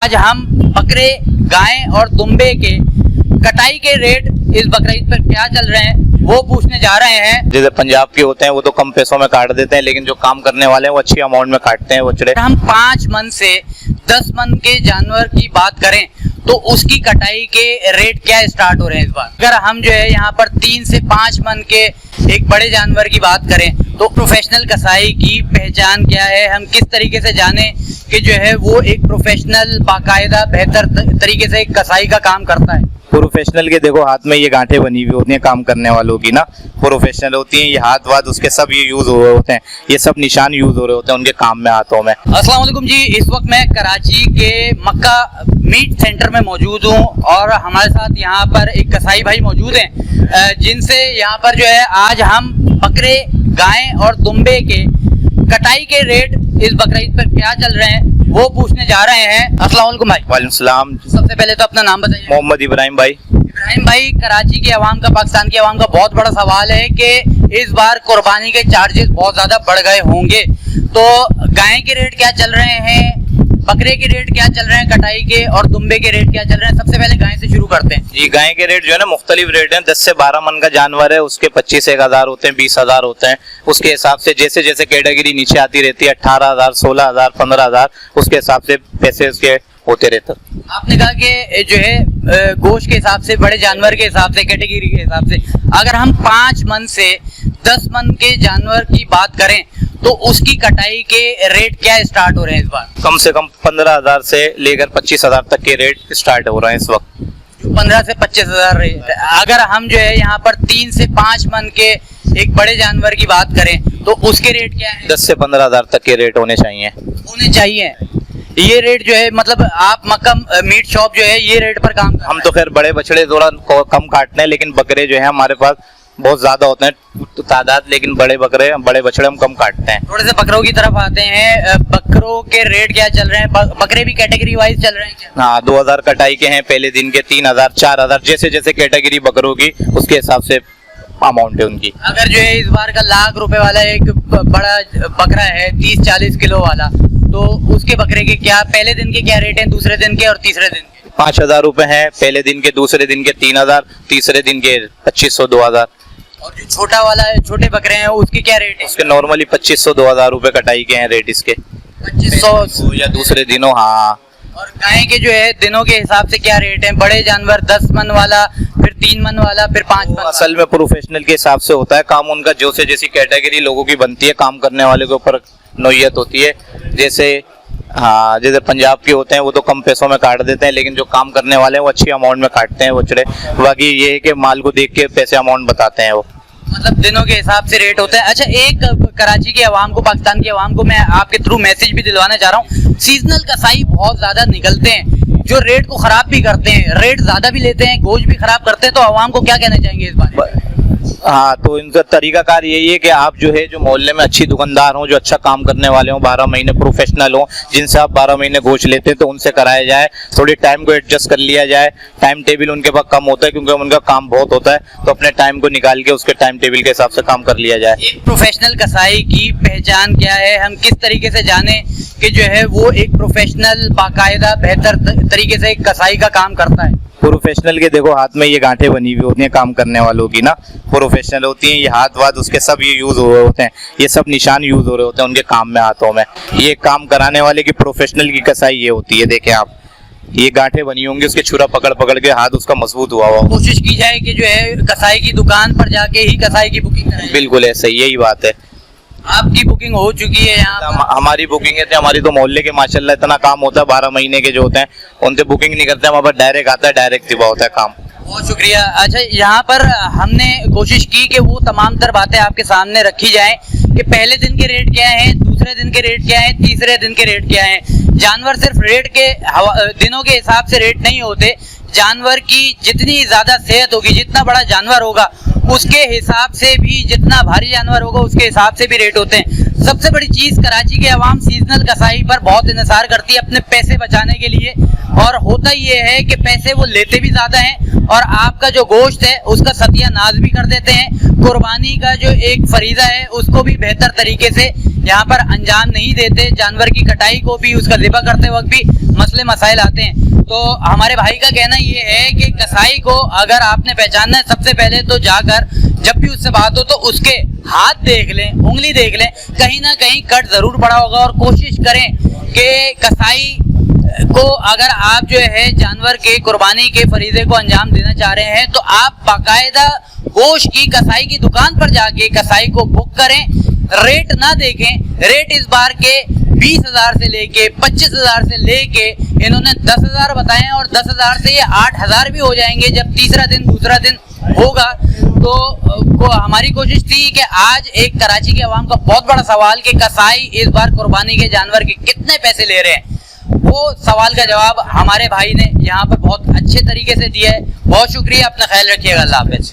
आज हम बकरे, गाय और दुम्बे के कटाई के रेट इस बकरीद पर क्या चल रहे हैं वो पूछने जा रहे हैं। जैसे पंजाब के होते हैं वो तो कम पैसों में काट देते हैं, लेकिन जो काम करने वाले हैं वो अच्छी अमाउंट में काटते हैं। वो चढ़े हम 5 मन से 10 मन के जानवर की बात करें तो उसकी कटाई के रेट क्या स्टार्ट हो रहे हैं इस बार। अगर हम जो है यहाँ पर 3 से 5 मन के एक बड़े जानवर की बात करें तो प्रोफेशनल कसाई की पहचान क्या है, हम किस तरीके से जाने कि जो है वो एक प्रोफेशनल बाकायदा बेहतर तरीके से कसाई का काम करता है। प्रोफेशनल के देखो हाथ में ये गांठें बनी हुई होती हैं काम करने वालों की ना, प्रोफेशनल होती हैं। ये हाथ वाथ उसके सब ये यूज हो रहे होते हैं, ये सब निशान यूज हो रहे होते हैं उनके काम में, हाथों में। अस्सलाम वालेकुम जी, इस वक्त मैं कराची के मक्का मीट सेंटर में मौजूद हूँ और हमारे साथ यहाँ पर एक कसाई भाई मौजूद हैं जिनसे यहाँ पर जो है आज हम बकरे, गाय और दुम्बे के कटाई के रेट इस बकरीद पर क्या चल रहे हैं वो पूछने जा रहे हैं। अस्सलाम वालेकुम भाई। वालेकुम सलाम। सबसे पहले तो अपना नाम बताइए। मोहम्मद इब्राहिम भाई। इब्राहिम भाई, कराची के अवाम का, पाकिस्तान के अवाम का बहुत बड़ा सवाल है कि इस बार कुर्बानी के चार्जेस बहुत ज्यादा बढ़ गए होंगे, तो गाय के रेट क्या चल रहे हैं, बकरे के रेट क्या चल रहे हैं कटाई के, और दुम्बे के रेट क्या चल रहे हैं। सबसे पहले गाय से शुरू करते हैं। जी, गाय के रेट जो है ना मुख्तलिफ रेट हैं। 10 से 12 मन का जानवर है उसके 25-1,000 होते हैं, 20,000 होते हैं। उसके हिसाब से जैसे जैसे कैटेगरी नीचे आती रहती है 18,000, 16,000, 15,000 उसके हिसाब से पैसे उसके होते रहते। आपने कहा कि जो है गोश्त के हिसाब से, बड़े जानवर के हिसाब से, कैटेगरी के हिसाब से, अगर हम 5 मन से 10 मन के जानवर की बात करें तो उसकी कटाई के रेट क्या स्टार्ट हो रहे हैं इस बार। कम से कम 15,000 से लेकर 25,000 तक के रेट स्टार्ट हो रहे हैं इस वक्त। 15 से 25,000 रेट। अगर हम जो है यहाँ पर 3 से 5 मन के एक बड़े जानवर की बात करें तो उसके रेट क्या है। 10 से 15,000 तक के रेट होने चाहिए। ये रेट जो है, मतलब आप मक्का मीट शॉप जो है ये रेट पर काम कर। हम तो खैर बड़े बछड़े थोड़ा कम काटते हैं, लेकिन बकरे जो है हमारे पास बहुत ज्यादा होते हैं तादाद, लेकिन बड़े बछड़े हम कम काटते हैं। थोड़े से बकरों की तरफ आते हैं। बकरों के रेट क्या चल रहे हैं, बकरे भी कैटेगरी वाइज चल रहे हैं क्या? हाँ, 2,000 कटाई के हैं पहले दिन के, 3,000, 4,000, जैसे जैसे कैटेगरी बकरों की उसके हिसाब से अमाउंट है उनकी। अगर जो है इस बार का लाख रुपए वाला एक बड़ा बकरा है 30-40 किलो वाला, तो उसके बकरे के क्या पहले दिन के क्या रेट हैं, दूसरे दिन के और तीसरे दिन के? 5,000 रुपए हैं पहले दिन के, दूसरे दिन के 3,000, तीसरे दिन के 2,500, 2,000। और जो छोटा वाला है, छोटे बकरे हैं, उसके क्या रेट है? उसके नॉर्मली 2,500, 2,000 रुपए कटाई के हैं रेट इसके। 2,500 या दूसरे दिनों। हाँ, और गाय के जो है दिनों के हिसाब से क्या रेट है? बड़े जानवर 10 मन वाला, फिर 3 मन वाला, फिर 5 मन। असल में प्रोफेशनल के हिसाब से होता है काम उनका, जो से जैसी कैटेगरी लोगों की बनती है, काम करने वाले के ऊपर नौयत होती है। जैसे हाँ, जैसे पंजाब के होते हैं वो तो कम पैसों में काट देते हैं, लेकिन जो काम करने वाले हैं वो अच्छी अमाउंट में काटते हैं। वो चढ़े बाकी ये है कि माल को देख के पैसे अमाउंट बताते हैं वो, मतलब दिनों के हिसाब से रेट होता है। अच्छा, एक कराची के अवाम को, पाकिस्तान के अवाम को मैं आपके थ्रू मैसेज भी दिलवाना चाह रहा हूँ। सीजनल कसाई बहुत ज्यादा निकलते हैं जो रेट को खराब भी करते हैं, रेट ज्यादा भी लेते हैं, गोश्त भी खराब करते हैं, तो अवाम को क्या कहना चाहेंगे इस बारे में? हाँ, तो इनका तरीकाकार यही है कि आप जो है जो मोहल्ले में अच्छी दुकानदार हो, जो अच्छा काम करने वाले हो, 12 महीने प्रोफेशनल हो, जिनसे आप 12 महीने गोश्त लेते हैं, तो उनसे कराया जाए। थोड़ी टाइम को एडजस्ट कर लिया जाए। टाइम टेबल उनके पास कम होता है क्योंकि उनका काम बहुत होता है, तो अपने टाइम को निकाल के उसके टाइम टेबल के हिसाब से काम कर लिया जाए। एक प्रोफेशनल कसाई की पहचान क्या है, हम किस तरीके से जाने कि जो है वो एक प्रोफेशनल बाकायदा बेहतर तरीके से कसाई का काम करता है। प्रोफेशनल के देखो हाथ में ये गांठें बनी हुई होती हैं काम करने वालों की ना, प्रोफेशनल होती हैं। ये हाथ वाथ उसके सब ये यूज हो रहे होते हैं, ये सब निशान यूज हो रहे होते हैं उनके काम में, हाथों में। ये काम कराने वाले की प्रोफेशनल की कसाई ये होती है। देखें आप, ये गांठें बनी होंगी, उसके छुरा पकड़ पकड़ के हाथ उसका मजबूत हुआ हुआ। कोशिश की जाए कि जो है कसाई की दुकान पर जाके ही कसाई की बुकिंग कराएं। बिल्कुल ऐसा ही, यही बात है। आपकी बुकिंग हो चुकी है यहाँ? हमारी बुकिंग है, हमारी तो मोहल्ले के माशाल्लाह इतना काम होता है, 12 महीने के जो होते हैं उनसे बुकिंग नहीं करते, हमारे पास डायरेक्ट आता है, डायरेक्ट दिवा होता है काम। बहुत शुक्रिया। अच्छा, यहाँ पर हमने कोशिश की कि वो तमाम तर बातें आपके सामने रखी जाएं कि पहले दिन के रेट क्या हैं, दूसरे दिन के रेट क्या हैं, तीसरे दिन के रेट क्या हैं। जानवर सिर्फ रेट के दिनों के हिसाब से रेट नहीं होते, जानवर की जितनी ज्यादा सेहत होगी, जितना बड़ा जानवर होगा उसके हिसाब से भी, जितना भारी जानवर होगा उसके हिसाब से भी रेट होते हैं। सबसे बड़ी चीज, कराची के अवाम सीजनल कसाई पर बहुत इंतजार करती है अपने पैसे बचाने के लिए, और होता ये है कि पैसे वो लेते भी ज्यादा हैं और आपका जो गोश्त है उसका सत्यानाश भी कर देते हैं। कुर्बानी का जो एक फरीजा है उसको भी बेहतर तरीके से यहाँ पर अंजाम नहीं देते। जानवर की कटाई को भी, उसका ज़िबा करते वक्त भी मसले मसाइल आते हैं। तो हमारे भाई का कहना ये है कि कसाई को अगर आपने पहचानना है, सबसे पहले तो जाकर जब भी उससे बात हो तो उसके हाथ देख लें, उंगली देख लें, कहीं ना कहीं कट जरूर पड़ा होगा। और कोशिश करें कि कसाई को अगर आप जो है जानवर के कुर्बानी के फरीजे को अंजाम देना चाह रहे हैं तो आप बाकायदा गोश्त की कसाई की दुकान पर जाके कसाई को बुक करें। रेट ना देखें, रेट इस बार के 20,000 से लेके 25,000 से लेके इन्होंने 10,000 बताए हैं और 10,000 से ये 8,000 भी हो जाएंगे जब तीसरा दिन दूसरा दिन होगा। तो हमारी कोशिश थी कि आज एक कराची के अवाम का बहुत बड़ा सवाल कि कसाई इस बार कुर्बानी के जानवर के कितने पैसे ले रहे हैं, वो सवाल का जवाब हमारे भाई ने यहाँ पर बहुत अच्छे तरीके से दिया है। बहुत शुक्रिया, अपना ख्याल रखिएगा। अल्लाह हाफ़िज़।